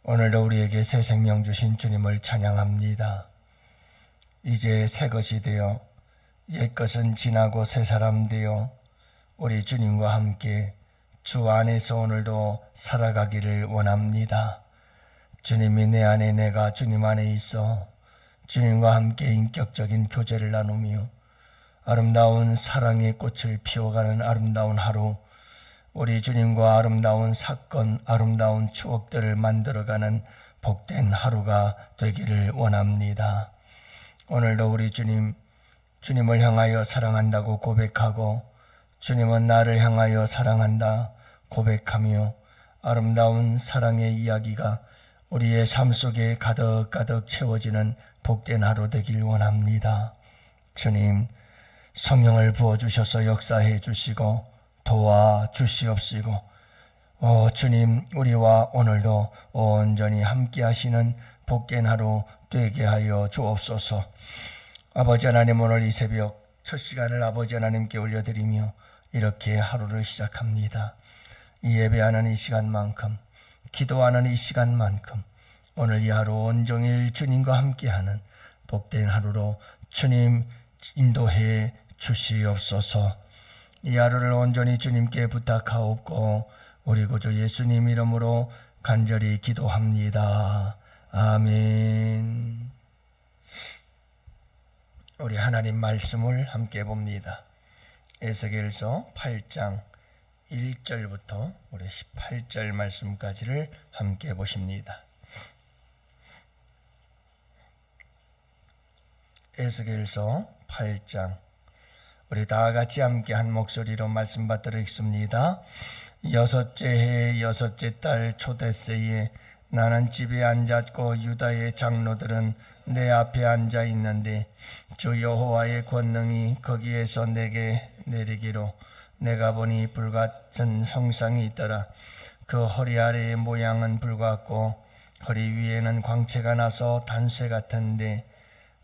오늘도 우리에게 새 생명 주신 주님을 찬양합니다. 이제 새 것이 되어 옛것은 지나고 새 사람 되어 우리 주님과 함께 주 안에서 오늘도 살아가기를 원합니다. 주님이 내 안에, 내가 주님 안에 있어 주님과 함께 인격적인 교제를 나누며 아름다운 사랑의 꽃을 피워가는 아름다운 하루, 우리 주님과 아름다운 사건, 아름다운 추억들을 만들어가는 복된 하루가 되기를 원합니다. 오늘도 우리 주님을 향하여 사랑한다고 고백하고 주님은 나를 향하여 사랑한다 고백하며 아름다운 사랑의 이야기가 우리의 삶 속에 가득가득 채워지는 복된 하루 되길 원합니다. 주님, 성령을 부어주셔서 역사해 주시고 도와주시옵시고 주님, 우리와 오늘도 온전히 함께 하시는 복된 하루 되게 하여 주옵소서. 아버지 하나님, 오늘 이 새벽 첫 시간을 아버지 하나님께 올려드리며 이렇게 하루를 시작합니다. 이 예배하는 이 시간만큼, 기도하는 이 시간만큼 오늘 이 하루 온종일 주님과 함께하는 복된 하루로 주님 인도해 주시옵소서. 이 하루를 온전히 주님께 부탁하옵고 우리 구주 예수님 이름으로 간절히 기도합니다. 아멘. 우리 하나님 말씀을 함께 봅니다. 에스겔서 8장 1절부터 우리 18절 말씀까지를 함께 보십니다. 에스겔서 8장, 우리 다 같이 함께 한 목소리로 말씀 받들어 읽습니다. 여섯째 해 여섯째 달 초대세에 나는 집에 앉았고 유다의 장로들은 내 앞에 앉아 있는데 주 여호와의 권능이 거기에서 내게 내리기로 내가 보니 불같은 형상이 있더라. 그 허리 아래의 모양은 불같고 허리 위에는 광채가 나서 단쇠 같은데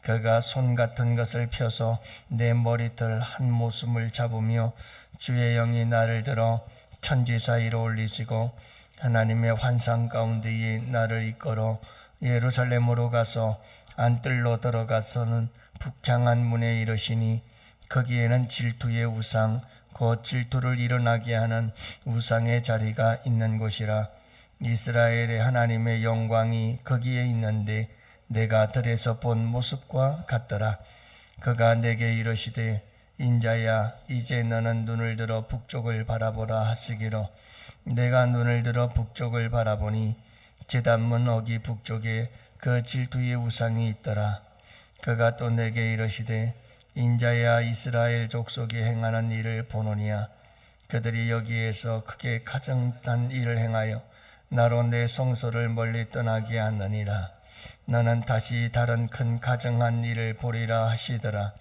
그가 손 같은 것을 펴서 내 머리털 한 모숨을 잡으며 주의 영이 나를 들어 천지 사이로 올리시고 하나님의 환상 가운데에 나를 이끌어 예루살렘으로 가서 안뜰로 들어가서는 북향한 문에 이르시니 거기에는 질투의 우상, 곧 질투를 일어나게 하는 우상의 자리가 있는 곳이라. 이스라엘의 하나님의 영광이 거기에 있는데 내가 들에서 본 모습과 같더라. 그가 내게 이르시되 인자야, 이제 너는 눈을 들어 북쪽을 바라보라 하시기로 내가 눈을 들어 북쪽을 바라보니 제단문 어기 북쪽에 그 질투의 우상이 있더라. 그가 또 내게 이르시되 인자야, 이스라엘 족속이 행하는 일을 보노니야. 그들이 여기에서 크게 가증한 일을 행하여 나로 내 성소를 멀리 떠나게 하느니라. 너는 다시 다른 큰 가증한 일을 보리라 하시더라.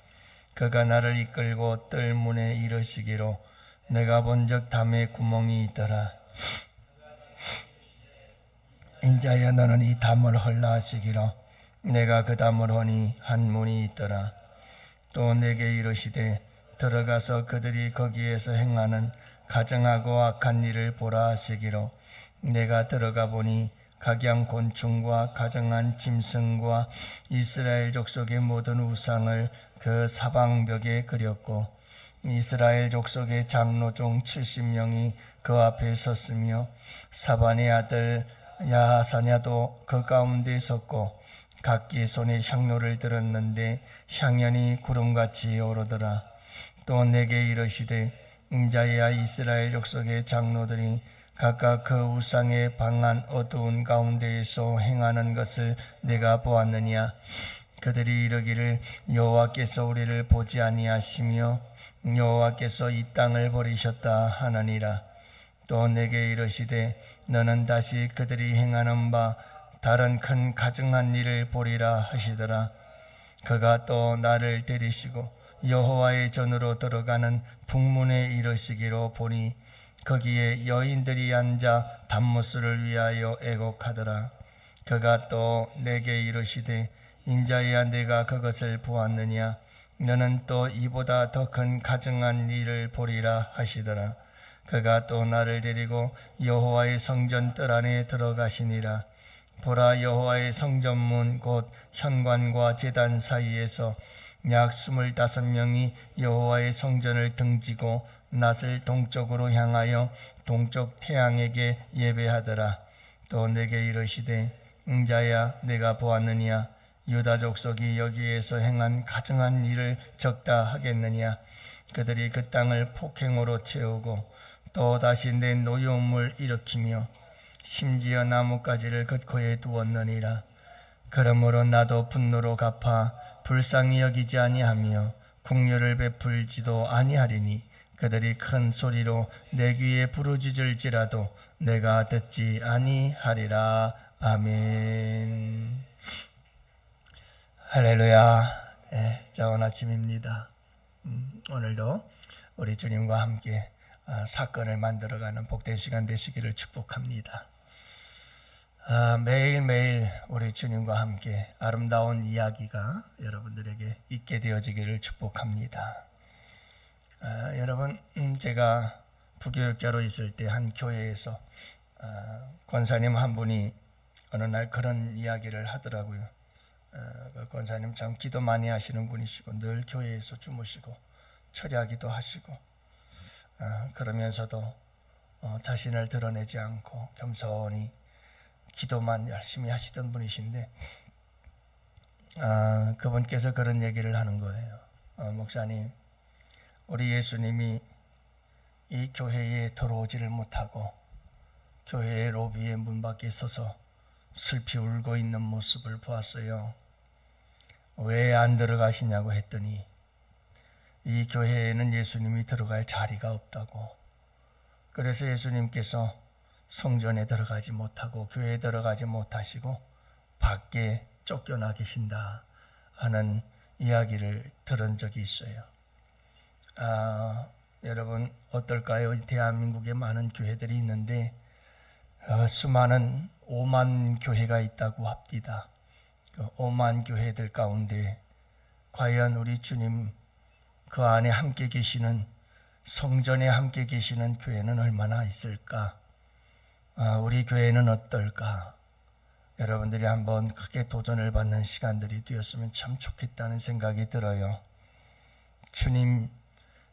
그가 나를 이끌고 뜰 문에 이르시기로 내가 본즉 담에 구멍이 있더라. 인자야, 너는 이 담을 헐라 하시기로 내가 그 담을 허니 한 문이 있더라. 또 내게 이르시되 들어가서 그들이 거기에서 행하는 가증하고 악한 일을 보라 하시기로 내가 들어가 보니 각양곤충과 가증한 짐승과 이스라엘 족속의 모든 우상을 그 사방벽에 그렸고 이스라엘 족속의 장로 중 70명이 그 앞에 섰으며 사반의 아들 야하사냐도 그 가운데 섰고 각기 손에 향로를 들었는데 향연이 구름같이 오르더라. 또 내게 이르시되 인자야, 이스라엘 족속의 장로들이 각각 그 우상의 방한 어두운 가운데에서 행하는 것을 내가 보았느냐. 그들이 이르기를 여호와께서 우리를 보지 아니하시며 여호와께서 이 땅을 버리셨다 하느니라. 또 내게 이르시되 너는 다시 그들이 행하는 바 다른 큰 가증한 일을 보리라 하시더라. 그가 또 나를 데리시고 여호와의 전으로 들어가는 북문에 이르시기로 보니 거기에 여인들이 앉아 단무스를 위하여 애곡하더라. 그가 또 내게 이르시되 인자야, 내가 그것을 보았느냐. 너는 또 이보다 더 큰 가증한 일을 보리라 하시더라. 그가 또 나를 데리고 여호와의 성전 뜰 안에 들어가시니라. 보라, 여호와의 성전문 곧 현관과 제단 사이에서 약 25명이 여호와의 성전을 등지고 낫을 동쪽으로 향하여 동쪽 태양에게 예배하더라. 또 내게 이르시되 응자야, 내가 보았느냐? 유다 족속이 여기에서 행한 가증한 일을 적다 하겠느냐? 그들이 그 땅을 폭행으로 채우고 또 다시 내 노여움을 일으키며 심지어 나뭇가지를 긋고에 두었느니라. 그러므로 나도 분노로 갚아 불쌍히 여기지 아니하며 국류를 베풀지도 아니하리니 그들이 큰 소리로 내 귀에 부르짖을지라도 내가 듣지 아니하리라. 아멘. 할렐루야. 좋은 아침입니다. 오늘도 우리 주님과 함께 사건을 만들어가는 복된 시간 되시기를 축복합니다. 매일매일 우리 주님과 함께 아름다운 이야기가 여러분들에게 있게 되어지기를 축복합니다. 여러분, 제가 부교육자로 있을 때 한 교회에서 권사님 한 분이 어느 날 그런 이야기를 하더라고요. 그 권사님 참 기도 많이 하시는 분이시고 늘 교회에서 주무시고 철야기도 하시고 그러면서도 자신을 드러내지 않고 겸손히 기도만 열심히 하시던 분이신데 그분께서 그런 얘기를 하는 거예요. 목사님, 우리 예수님이 이 교회에 들어오지를 못하고 교회의 로비의 문 밖에 서서 슬피 울고 있는 모습을 보았어요. 왜 안 들어가시냐고 했더니 이 교회에는 예수님이 들어갈 자리가 없다고. 그래서 예수님께서 성전에 들어가지 못하고 교회에 들어가지 못하시고 밖에 쫓겨나 계신다 하는 이야기를 들은 적이 있어요. 여러분 어떨까요? 대한민국에 많은 교회들이 있는데 수많은 5만 교회가 있다고 합니다. 그 5만 교회들 가운데 과연 우리 주님 그 안에 함께 계시는 성전에 함께 계시는 교회는 얼마나 있을까? 우리 교회는 어떨까? 여러분들이 한번 크게 도전을 받는 시간들이 되었으면 참 좋겠다는 생각이 들어요. 주님,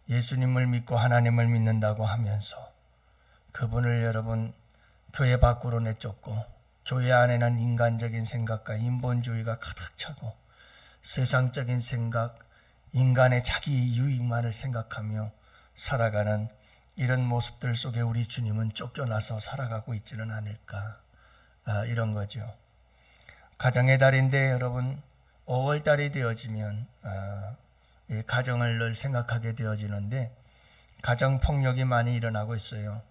예수님을 믿고 하나님을 믿는다고 하면서 그분을 여러분 교회 밖으로 내쫓고 교회 안에는 인간적인 생각과 인본주의가 가득 차고 세상적인 생각, 인간의 자기 유익만을 생각하며 살아가는 이런 모습들 속에 우리 주님은 쫓겨나서 살아가고 있지는 않을까, 이런 거죠. 가정의 달인데 여러분 5월달이 되어지면 가정을 늘 생각하게 되어지는데 가정폭력이 많이 일어나고 있어요.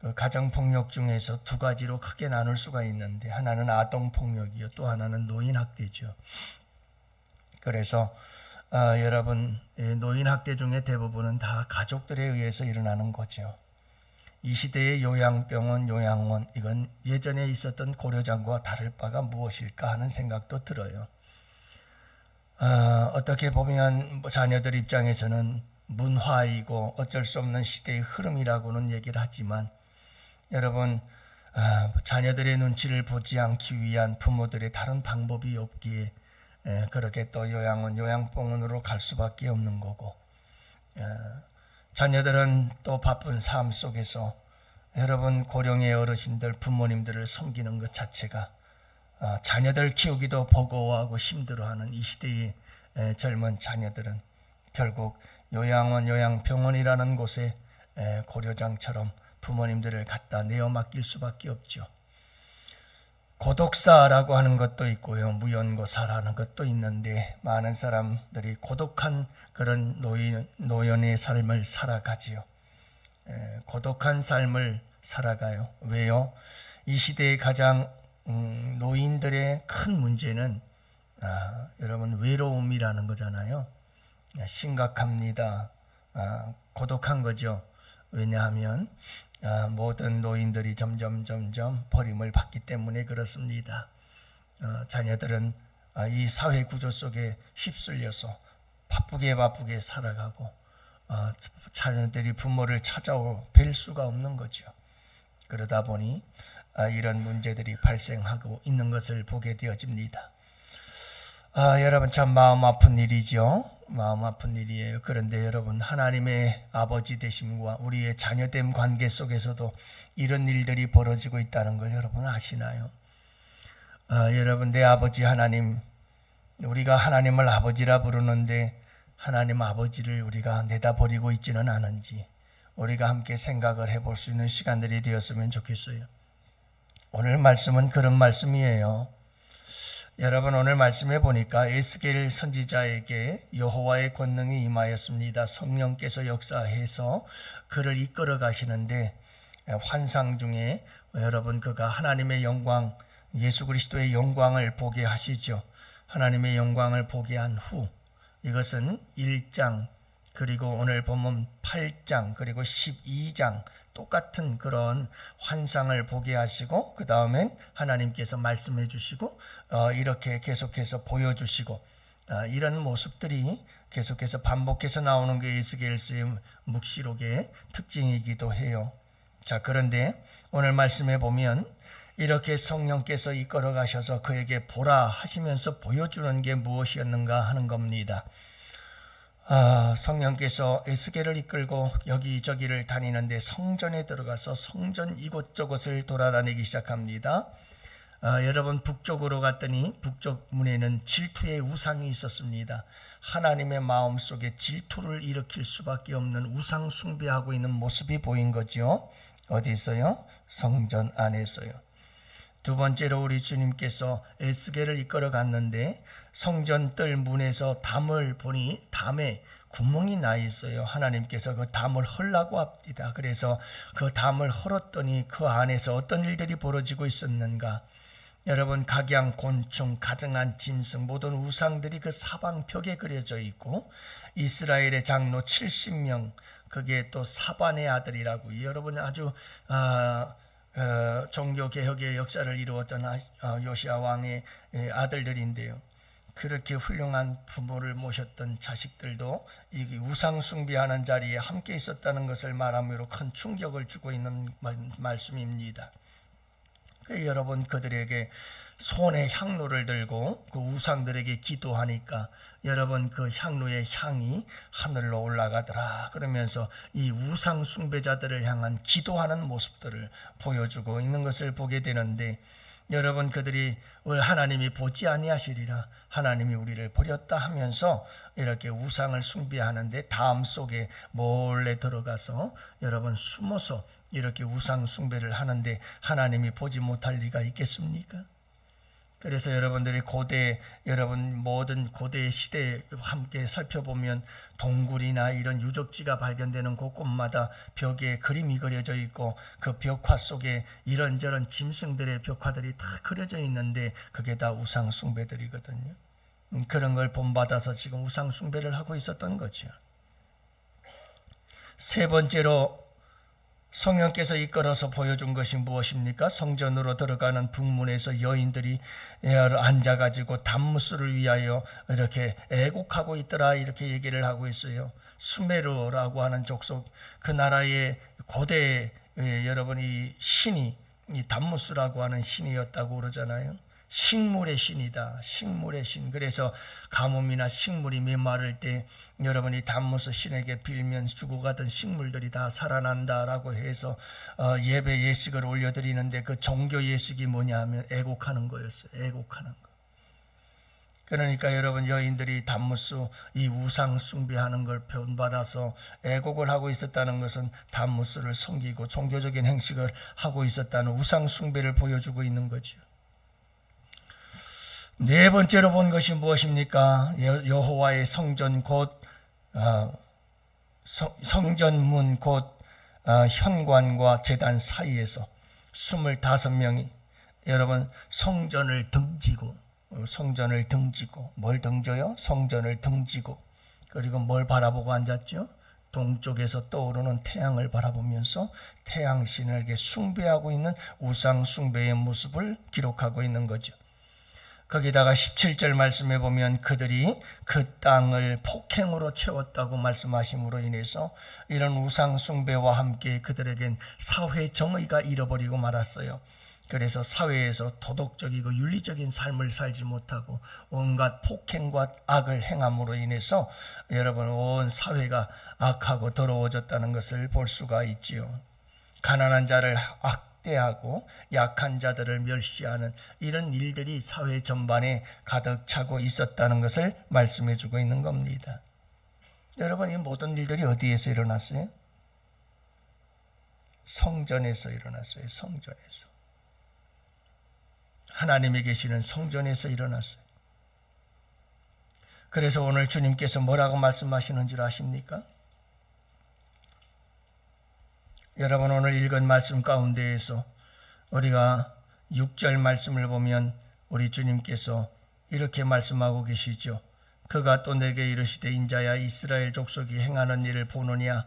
그 가정폭력 중에서 두 가지로 크게 나눌 수가 있는데 하나는 아동폭력이요, 또 하나는 노인학대죠. 그래서 여러분 노인학대 중에 대부분은 다 가족들에 의해서 일어나는 거죠. 이 시대의 요양병원, 요양원, 이건 예전에 있었던 고려장과 다를 바가 무엇일까 하는 생각도 들어요. 어떻게 보면 자녀들 입장에서는 문화이고 어쩔 수 없는 시대의 흐름이라고는 얘기를 하지만 여러분 자녀들의 눈치를 보지 않기 위한 부모들의 다른 방법이 없기에 그렇게 또 요양원, 요양병원으로 갈 수밖에 없는 거고, 자녀들은 또 바쁜 삶 속에서 여러분 고령의 어르신들, 부모님들을 섬기는 것 자체가 자녀들 키우기도 버거워하고 힘들어하는 이 시대의 젊은 자녀들은 결국 요양원, 요양병원이라는 곳에 고려장처럼 부모님들을 갖다 내어 맡길 수밖에 없죠. 고독사라고 하는 것도 있고요, 무연고사라는 것도 있는데 많은 사람들이 고독한 그런 노연의 삶을 살아가지요. 고독한 삶을 살아가요. 왜요? 이 시대의 가장 노인들의 큰 문제는 여러분 외로움이라는 거잖아요. 심각합니다. 고독한 거죠. 왜냐하면 모든 노인들이 점점 버림을 받기 때문에 그렇습니다. 자녀들은 이 사회 구조 속에 휩쓸려서 바쁘게 살아가고 자녀들이 부모를 찾아올 뵐 수가 없는 거죠. 그러다 보니 이런 문제들이 발생하고 있는 것을 보게 되어집니다. 여러분 참 마음 아픈 일이죠. 마음 아픈 일이에요. 그런데 여러분 하나님의 아버지 되심과 우리의 자녀됨 관계 속에서도 이런 일들이 벌어지고 있다는 걸 여러분 아시나요? 여러분 내 아버지 하나님, 우리가 하나님을 아버지라 부르는데 하나님 아버지를 우리가 내다버리고 있지는 않은지 우리가 함께 생각을 해볼 수 있는 시간들이 되었으면 좋겠어요. 오늘 말씀은 그런 말씀이에요. 여러분 오늘 말씀해 보니까 에스겔 선지자에게 여호와의 권능이 임하였습니다. 성령께서 역사해서 그를 이끌어 가시는데 환상 중에 여러분 그가 하나님의 영광, 예수 그리스도의 영광을 보게 하시죠. 하나님의 영광을 보게 한 후 이것은 1장 그리고 오늘 보면 8장 그리고 12장 똑같은 그런 환상을 보게 하시고 그 다음엔 하나님께서 말씀해 주시고 이렇게 계속해서 보여주시고 이런 모습들이 계속해서 반복해서 나오는 게 에스겔서의 묵시록의 특징이기도 해요. 자, 그런데 오늘 말씀해 보면 이렇게 성령께서 이끌어 가셔서 그에게 보라 하시면서 보여주는 게 무엇이었는가 하는 겁니다. 성령께서 에스겔을 이끌고 여기저기를 다니는데 성전에 들어가서 성전 이곳저곳을 돌아다니기 시작합니다. 여러분 북쪽으로 갔더니 북쪽 문에는 질투의 우상이 있었습니다. 하나님의 마음속에 질투를 일으킬 수밖에 없는 우상 숭배하고 있는 모습이 보인 거죠. 어디 있어요? 성전 안에서요. 두 번째로 우리 주님께서 에스겔을 이끌어 갔는데 성전 뜰 문에서 담을 보니 담에 구멍이 나 있어요. 하나님께서 그 담을 헐라고 합니다. 그래서 그 담을 헐었더니 그 안에서 어떤 일들이 벌어지고 있었는가. 여러분 각양 곤충, 가증한 짐승 모든 우상들이 그 사방벽에 그려져 있고 이스라엘의 장로 70명 그게 또 사반의 아들이라고 여러분 아주 종교개혁의 역사를 이루었던 요시야 왕의 아들들인데요. 그렇게 훌륭한 부모를 모셨던 자식들도 이 우상 숭배하는 자리에 함께 있었다는 것을 말함으로 큰 충격을 주고 있는 말씀입니다. 여러분 그들에게 손에 향로를 들고 그 우상들에게 기도하니까 여러분 그 향로의 향이 하늘로 올라가더라 그러면서 이 우상 숭배자들을 향한 기도하는 모습들을 보여주고 있는 것을 보게 되는데 여러분 그들이 하나님이 보지 아니하시리라 하나님이 우리를 버렸다 하면서 이렇게 우상을 숭배하는데 담 속에 몰래 들어가서 여러분 숨어서 이렇게 우상 숭배를 하는데 하나님이 보지 못할 리가 있겠습니까? 그래서 여러분들이 여러분 모든 고대 시대에 함께 살펴보면 동굴이나 이런 유적지가 발견되는 곳곳마다 벽에 그림이 그려져 있고 그 벽화 속에 이런저런 짐승들의 벽화들이 다 그려져 있는데 그게 다 우상 숭배들이거든요. 그런 걸 본받아서 지금 우상 숭배를 하고 있었던 거죠. 세 번째로 성령께서 이끌어서 보여준 것이 무엇입니까? 성전으로 들어가는 북문에서 여인들이 앉아가지고 단무스를 위하여 이렇게 애곡하고 있더라 이렇게 얘기를 하고 있어요. 수메르라고 하는 족속 그 나라의 고대 여러분이 신이 이 단무스라고 하는 신이었다고 그러잖아요. 식물의 신이다. 식물의 신. 그래서 가뭄이나 식물이 메마를 때 여러분이 단무스 신에게 빌면 죽어가던 식물들이 다 살아난다라고 해서 예배 예식을 올려드리는데 그 종교 예식이 뭐냐 하면 애곡하는 거였어요. 애곡하는 거. 그러니까 여러분 여인들이 단무스 이 우상 숭배하는 걸 본받아서 애곡을 하고 있었다는 것은 단무스를 섬기고 종교적인 행식을 하고 있었다는 우상 숭배를 보여주고 있는 거죠. 네 번째로 본 것이 무엇입니까? 여호와의 성전 곧 성전문 곧 현관과 제단 사이에서 25명이 여러분 성전을 등지고 뭘 등져요? 성전을 등지고 그리고 뭘 바라보고 앉았죠? 동쪽에서 떠오르는 태양을 바라보면서 태양신에게 숭배하고 있는 우상 숭배의 모습을 기록하고 있는 거죠. 거기다가 17절 말씀해 보면 그들이 그 땅을 폭행으로 채웠다고 말씀하심으로 인해서 이런 우상 숭배와 함께 그들에겐 사회 정의가 잃어버리고 말았어요. 그래서 사회에서 도덕적이고 윤리적인 삶을 살지 못하고 온갖 폭행과 악을 행함으로 인해서 여러분 온 사회가 악하고 더러워졌다는 것을 볼 수가 있지요. 가난한 자를 학대하고 약한 자들을 멸시하는 이런 일들이 사회 전반에 가득 차고 있었다는 것을 말씀해 주고 있는 겁니다. 여러분, 이 모든 일들이 어디에서 일어났어요? 성전에서 일어났어요. 성전에서. 하나님이 계시는 성전에서 일어났어요. 그래서 오늘 주님께서 뭐라고 말씀하시는 줄 아십니까? 여러분, 오늘 읽은 말씀 가운데에서 우리가 6절 말씀을 보면 우리 주님께서 이렇게 말씀하고 계시죠. 그가 또 내게 이르시되 인자야 이스라엘 족속이 행하는 일을 보느냐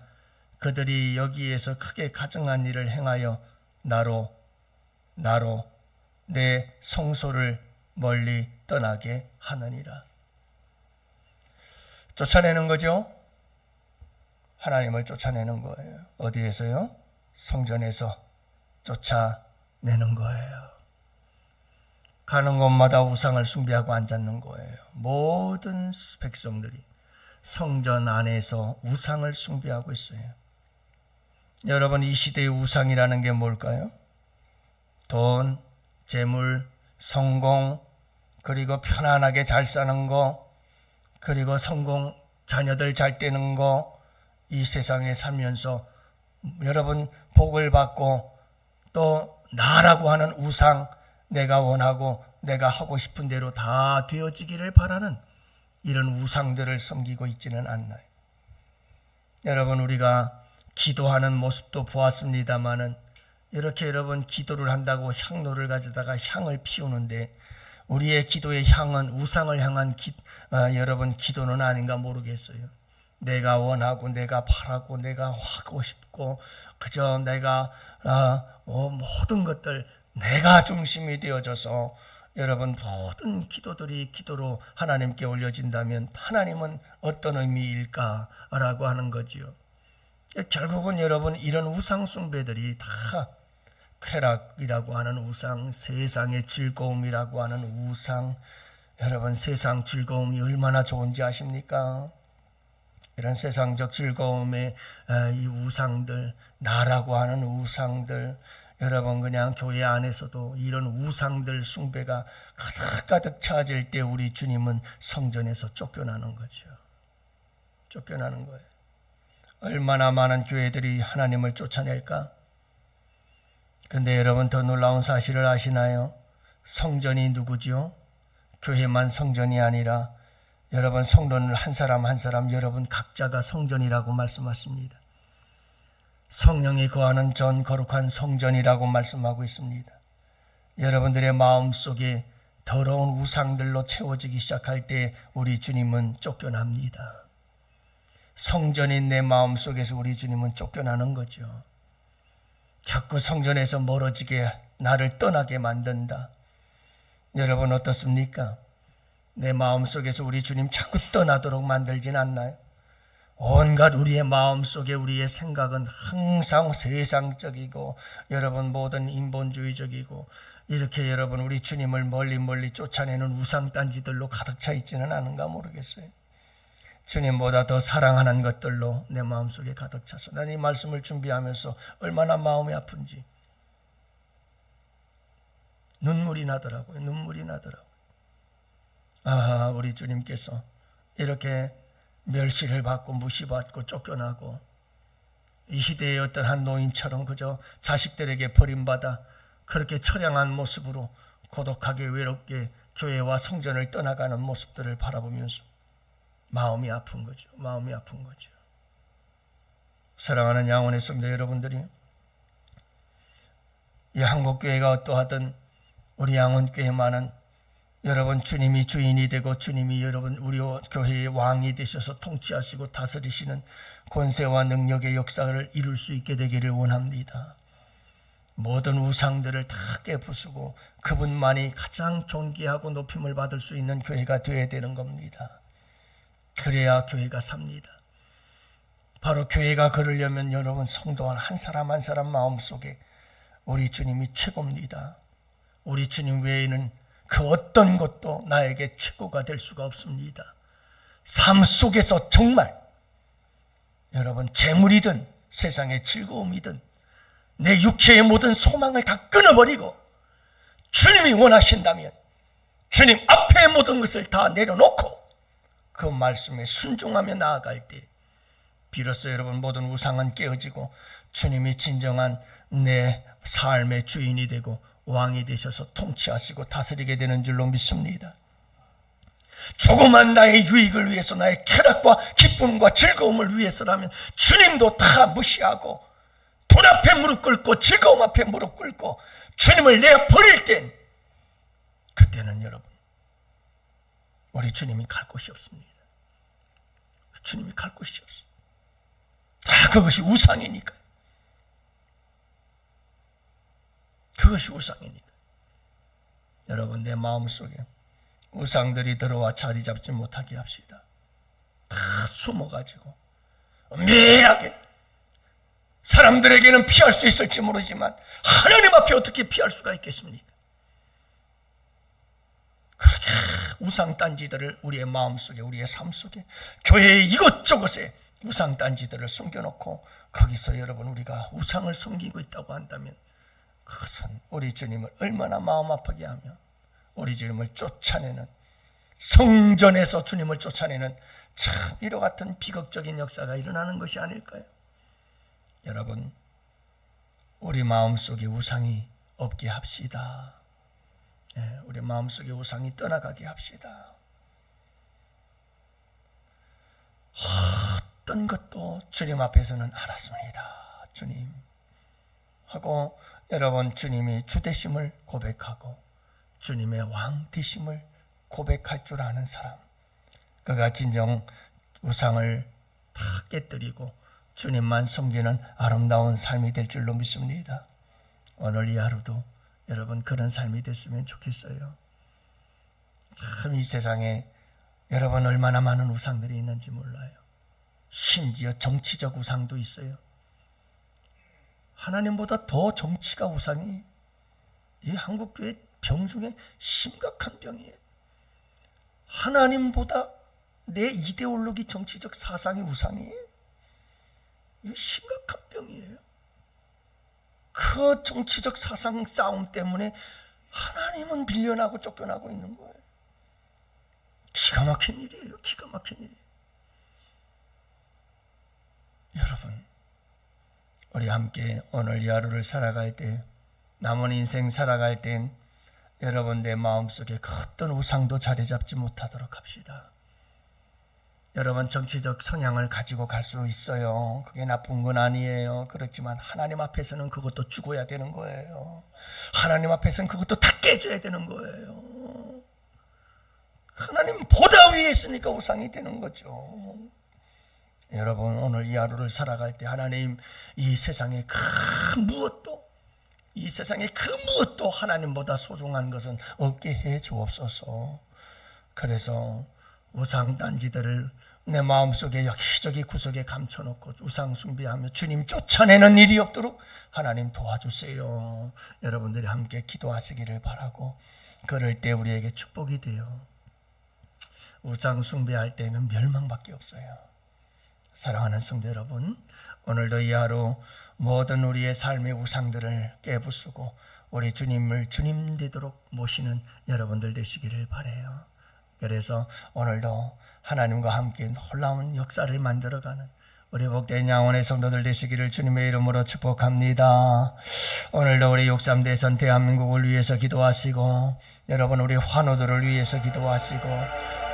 그들이 여기에서 크게 가증한 일을 행하여 나로 내 성소를 멀리 떠나게 하느니라. 쫓아내는 거죠. 하나님을 쫓아내는 거예요. 어디에서요? 성전에서 쫓아내는 거예요. 가는 곳마다 우상을 숭배하고 앉았는 거예요. 모든 백성들이 성전 안에서 우상을 숭배하고 있어요. 여러분, 이 시대의 우상이라는 게 뭘까요? 돈, 재물, 성공, 그리고 편안하게 잘 사는 거, 그리고 성공, 자녀들 잘 되는 거, 이 세상에 살면서 여러분 복을 받고 또 나라고 하는 우상, 내가 원하고 내가 하고 싶은 대로 다 되어지기를 바라는 이런 우상들을 섬기고 있지는 않나요? 여러분, 우리가 기도하는 모습도 보았습니다마는 이렇게 여러분 기도를 한다고 향로를 가져다가 향을 피우는데 우리의 기도의 향은 우상을 향한 여러분 기도는 아닌가 모르겠어요. 내가 원하고 내가 바라고 내가 하고 싶고 그저 내가 모든 것들 내가 중심이 되어져서 여러분 모든 기도들이 기도로 하나님께 올려진다면 하나님은 어떤 의미일까라고 하는 거지요. 결국은 여러분 이런 우상 숭배들이 다 쾌락이라고 하는 우상, 세상의 즐거움이라고 하는 우상, 여러분 세상 즐거움이 얼마나 좋은지 아십니까? 이런 세상적 즐거움의 이 우상들, 나라고 하는 우상들, 여러분 그냥 교회 안에서도 이런 우상들 숭배가 가득 차질 때 우리 주님은 성전에서 쫓겨나는 거죠. 쫓겨나는 거예요. 얼마나 많은 교회들이 하나님을 쫓아낼까? 근데 여러분 더 놀라운 사실을 아시나요? 성전이 누구죠? 교회만 성전이 아니라 여러분 성도는 한 사람 한 사람 여러분 각자가 성전이라고 말씀하십니다. 성령이 거하는 전 거룩한 성전이라고 말씀하고 있습니다. 여러분들의 마음속에 더러운 우상들로 채워지기 시작할 때 우리 주님은 쫓겨납니다. 성전인 내 마음속에서 우리 주님은 쫓겨나는 거죠. 자꾸 성전에서 멀어지게 나를 떠나게 만든다. 여러분 어떻습니까? 내 마음속에서 우리 주님 자꾸 떠나도록 만들진 않나요? 온갖 우리의 마음속에 우리의 생각은 항상 세상적이고 여러분 모든 인본주의적이고 이렇게 여러분 우리 주님을 멀리 쫓아내는 우상단지들로 가득 차 있지는 않은가 모르겠어요. 주님보다 더 사랑하는 것들로 내 마음속에 가득 차서 난 이 말씀을 준비하면서 얼마나 마음이 아픈지 눈물이 나더라고요. 아하, 우리 주님께서 이렇게 멸시를 받고 무시받고 쫓겨나고 이 시대의 어떤 한 노인처럼 그저 자식들에게 버림받아 그렇게 처량한 모습으로 고독하게 외롭게 교회와 성전을 떠나가는 모습들을 바라보면서 마음이 아픈 거죠. 사랑하는 양원의 성도 여러분들이 이 한국교회가 어떠하든 우리 양원교회만은 여러분 주님이 주인이 되고 주님이 여러분 우리 교회의 왕이 되셔서 통치하시고 다스리시는 권세와 능력의 역사를 이룰 수 있게 되기를 원합니다. 모든 우상들을 다 깨부수고 그분만이 가장 존귀하고 높임을 받을 수 있는 교회가 되어야 되는 겁니다. 그래야 교회가 삽니다. 바로 교회가 그러려면 여러분 성도 한 사람 한 사람 마음속에 우리 주님이 최고입니다. 우리 주님 외에는 그 어떤 것도 나에게 최고가 될 수가 없습니다. 삶 속에서 정말 여러분 재물이든 세상의 즐거움이든 내 육체의 모든 소망을 다 끊어버리고 주님이 원하신다면 주님 앞에 모든 것을 다 내려놓고 그 말씀에 순종하며 나아갈 때 비로소 여러분 모든 우상은 깨어지고 주님이 진정한 내 삶의 주인이 되고 왕이 되셔서 통치하시고 다스리게 되는 줄로 믿습니다. 조그만 나의 유익을 위해서 나의 쾌락과 기쁨과 즐거움을 위해서라면 주님도 다 무시하고 돈 앞에 무릎 꿇고 즐거움 앞에 무릎 꿇고 주님을 내어 버릴 땐 그때는 여러분 우리 주님이 갈 곳이 없습니다. 주님이 갈 곳이 없어요. 다 그것이 우상이니까. 그것이 우상이니까. 여러분 내 마음속에 우상들이 들어와 자리 잡지 못하게 합시다. 다 숨어가지고 은밀하게 사람들에게는 피할 수 있을지 모르지만 하나님 앞에 어떻게 피할 수가 있겠습니까? 그렇게 우상단지들을 우리의 마음속에 우리의 삶 속에 교회의 이것저것에 우상단지들을 숨겨놓고 거기서 여러분 우리가 우상을 섬기고 있다고 한다면 그것은 우리 주님을 얼마나 마음 아프게 하며 우리 주님을 쫓아내는 성전에서 주님을 쫓아내는 참 이와 같은 비극적인 역사가 일어나는 것이 아닐까요? 여러분 우리 마음속에 우상이 없게 합시다. 우리 마음속에 우상이 떠나가게 합시다. 어떤 것도 주님 앞에서는 알았습니다. 주님 하고 여러분 주님이 주 되심을 고백하고 주님의 왕 되심을 고백할 줄 아는 사람, 그가 진정 우상을 다 깨뜨리고 주님만 섬기는 아름다운 삶이 될 줄로 믿습니다. 오늘 이 하루도 여러분 그런 삶이 됐으면 좋겠어요. 참 이 세상에 여러분 얼마나 많은 우상들이 있는지 몰라요. 심지어 정치적 우상도 있어요. 하나님보다 더 정치가 우상이 이 한국교회 병 중에 심각한 병이에요. 하나님보다 내 이데올로기 정치적 사상이 우상이에요. 이게 심각한 병이에요. 그 정치적 사상 싸움 때문에 하나님은 밀려나고 쫓겨나고 있는 거예요. 기가 막힌 일이에요. 기가 막힌 일이에요. 여러분 우리 함께 오늘 이 하루를 살아갈 때 남은 인생 살아갈 땐 여러분 내 마음속에 그 어떤 우상도 자리 잡지 못하도록 합시다. 여러분 정치적 성향을 가지고 갈 수 있어요. 그게 나쁜 건 아니에요. 그렇지만 하나님 앞에서는 그것도 죽어야 되는 거예요. 하나님 앞에서는 그것도 다 깨져야 되는 거예요. 하나님 보다 위에 있으니까 우상이 되는 거죠. 여러분 오늘 이 하루를 살아갈 때 하나님 이 세상에 그 무엇도 이 세상에 그 무엇도 하나님보다 소중한 것은 없게 해 주옵소서. 그래서 우상단지들을 내 마음속에 여기저기 구석에 감춰놓고 우상 숭배하며 주님 쫓아내는 일이 없도록 하나님 도와주세요. 여러분들이 함께 기도하시기를 바라고 그럴 때 우리에게 축복이 돼요. 우상 숭배할 때는 멸망밖에 없어요. 사랑하는 성도 여러분, 오늘도 이 하루 모든 우리의 삶의 우상들을 깨부수고 우리 주님을 주님 되도록 모시는 여러분들 되시기를 바라요. 그래서 오늘도 하나님과 함께 놀라운 역사를 만들어가는 우리 복된 양원의 성도들 되시기를 주님의 이름으로 축복합니다. 오늘도 우리 63대선 대한민국을 위해서 기도하시고 여러분 우리 환우들을 위해서 기도하시고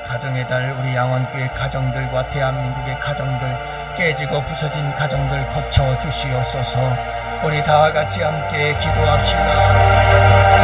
가정의 달 우리 양원교회 가정들과 대한민국의 가정들 깨지고 부서진 가정들 고쳐주시옵소서. 우리 다 같이 함께 기도합시다.